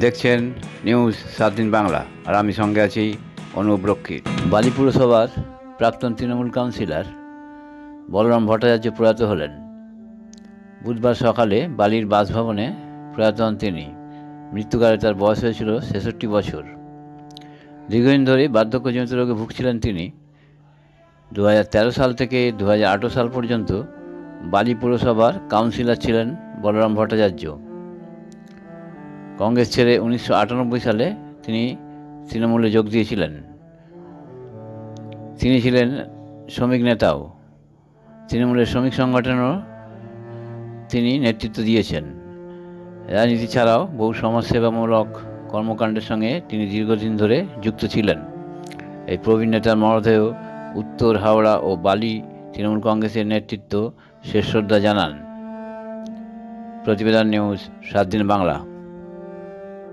দেখছেন নিউজ 7 দিন বাংলা, আর আমি সঙ্গে আছি অনুপ রক্ষিত। বালি পুরসভার প্রাক্তন তৃণমূল কাউন্সিলর বলরাম ভট্টাচার্য প্রয়াত হলেন। বুধবার সকালে বালির বাসভবনে প্রয়াত হন তিনি। মৃত্যুকালে তার বয়স হয়েছিল 66 বছর। দীর্ঘদিন ধরে বার্ধক্যজনিত রোগে ভুগছিলেন তিনি। 2013 সাল থেকে 2018 সাল পর্যন্ত বালি পুরসভার কাউন্সিলর ছিলেন বলরাম ভট্টাচার্য। কংগ্রেস ছেড়ে 1998 সালে তিনি তৃণমূলে যোগ দিয়েছিলেন। তিনি ছিলেন শ্রমিক নেতাও। তৃণমূলের শ্রমিক সংগঠনেরও তিনি নেতৃত্ব দিয়েছেন। রাজনীতি ছাড়াও বহু সমাজসেবামূলক কর্মকাণ্ডের সঙ্গে তিনি দীর্ঘদিন ধরে যুক্ত ছিলেন। এই প্রবীণ নেতার মরদেহ উত্তর হাওড়া ও বালি তৃণমূল কংগ্রেসের নেতৃত্ব শেষ শ্রদ্ধা জানান। প্রতিবেদন নিউজ 7 দিন বাংলা।